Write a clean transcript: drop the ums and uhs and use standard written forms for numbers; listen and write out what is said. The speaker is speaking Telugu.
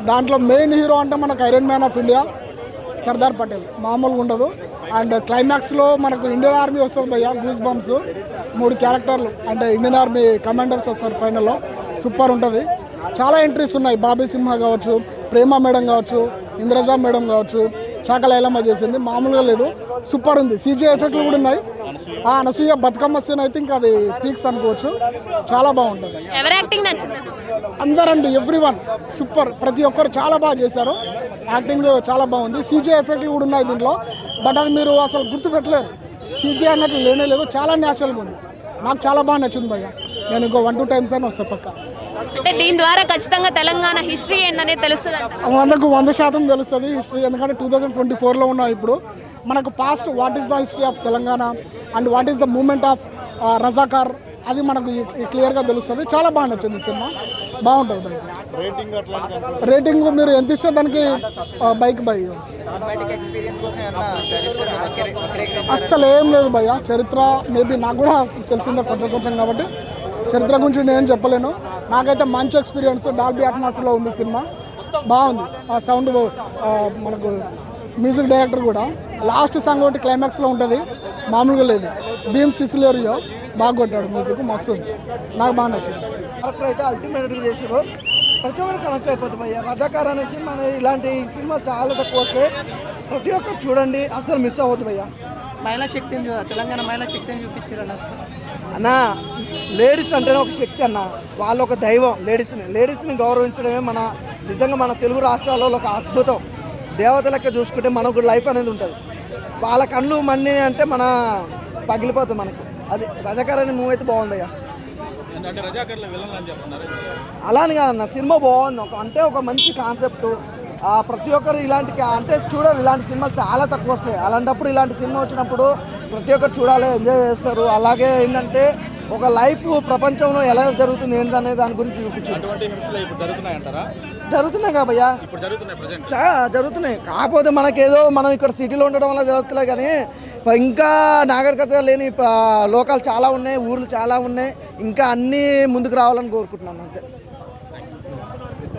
దాంట్లో మెయిన్ హీరో అంటే మనకు iron man of India Sardar Patel, మామూలుగా ఉండదు. అండ్ క్లైమాక్స్లో మనకు ఇండియన్ ఆర్మీ వస్తుంది భయ్య, గూస్ బంప్స్ 3 క్యారెక్టర్లు అంటే ఇండియన్ ఆర్మీ కమాండర్స్ వస్తారు ఫైనల్లో, సూపర్ ఉంటుంది. చాలా ఎంట్రీస్ ఉన్నాయి, బాబీ సింహ కావచ్చు, ప్రేమ మేడం కావచ్చు, ఇంద్రజా మేడం కావచ్చు, చాకల ఐలమ్మ చేసింది, మామూలుగా లేదు, సూపర్ ఉంది. సీజీ ఎఫెక్ట్లు కూడా ఉన్నాయి. అనసూయ బతుకమ్మ సీన్ అయితే ఇంకా అది పీక్స్ అనుకోవచ్చు, చాలా బాగుంటుంది. అందరండి ఎవ్రీవన్ సూపర్, ప్రతి ఒక్కరు చాలా బాగా చేశారు, యాక్టింగ్ చాలా బాగుంది. సీజీ ఎఫెక్ట్లు కూడా ఉన్నాయి దీంట్లో, బట్ అది మీరు అసలు గుర్తుపెట్టలేరు, సీజీ అన్నట్లు లేనే లేదు, చాలా న్యాచురల్గా ఉంది. నాకు చాలా బాగా నచ్చింది భయ్య, నేను ఇంకో 1-2 టైమ్స్ అయినా వస్తా పక్క. అంటే దీని ద్వారా ఖచ్చితంగా తెలంగాణ హిస్టరీ ఏందనేది తెలుస్తుంది. 100% తెలుస్తుంది హిస్టరీ, ఎందుకంటే 2024లో ఉన్నాం ఇప్పుడు. మనకు past what is the history of Telangana and what is the moment of Razakar, అది మనకు క్లియర్గా తెలుస్తుంది. చాలా బాగా నచ్చింది సినిమా, బాగుంటుంది. రేటింగ్ మీరు ఎంత ఇస్తే దానికి బైక్ బై అస్సలు ఏం లేదు భయ్య. చరిత్ర మేబీ నాకు కూడా తెలిసిందే కొంచెం కాబట్టి చరిత్ర గురించి నేను చెప్పలేను. నాకైతే మంచి ఎక్స్పీరియన్స్, డాల్బీ అట్మాస్లో ఉంది సినిమా, బాగుంది. ఆ సౌండ్ మనకు మ్యూజిక్ డైరెక్టర్ కూడా లాస్ట్ సాంగ్ ఒకటి క్లైమాక్స్లో ఉంటుంది, మామూలుగా లేదు. భీమ్ సిసిలేరియో బాగా కొట్టాడు, మ్యూజిక్ మస్తు ఉంది, నాకు బాగా నచ్చింది. కరెక్ట్ అయితే అల్టిమేట్గా చేసారు, ప్రతి ఒక్కరు కనెక్ట్ అయిపోతుంది. రజాకార్ అనే సినిమా అనేది ఇలాంటి సినిమా చాలా తక్కువ వస్తాయి, ప్రతి ఒక్కరు చూడండి, అసలు మిస్ అవ్వద్దు భయ్య. మహిళా శక్తిని తెలంగాణ మహిళా శక్తిని చూపించారు అన్న. లేడీస్ అంటేనే ఒక శక్తి అన్న, వాళ్ళు ఒక దైవం. లేడీస్ని గౌరవించడమే నిజంగా మన తెలుగు రాష్ట్రాల్లో ఒక అద్భుతం. దేవత లెక్క చూసుకుంటే మనకు లైఫ్ అనేది ఉంటుంది. వాళ్ళ కళ్ళు మన్ని అంటే మన పగిలిపోతుంది మనకు. అది రజాకార్ అనే మూవీ అయితే బాగుందయ్యా. అలా అని కాదన్న, సినిమా బాగుంది. అంటే ఒక మంచి కాన్సెప్ట్, ప్రతి ఒక్కరు ఇలాంటి అంటే చూడాలి. ఇలాంటి సినిమాలు చాలా తక్కువ వస్తాయి, అలాంటప్పుడు ఇలాంటి సినిమా వచ్చినప్పుడు ప్రతి ఒక్కరు చూడాలి, ఎంజాయ్ చేస్తారు. అలాగే ఏంటంటే ఒక లైఫ్ ప్రపంచంలో ఎలా జరుగుతుంది ఏంటనే దాని గురించి చూపించారు. జరుగుతున్నాయి కాబయ్యా, జరుగుతున్నాయి. కాకపోతే మనం ఇక్కడ సిటీలో ఉండడం వల్ల జరుగుతున్నాయి, కానీ ఇంకా నాగరికత లేని లోకాలు చాలా ఉన్నాయి, ఊర్లు చాలా ఉన్నాయి. ఇంకా అన్నీ ముందుకు రావాలని కోరుకుంటున్నాను అంతే.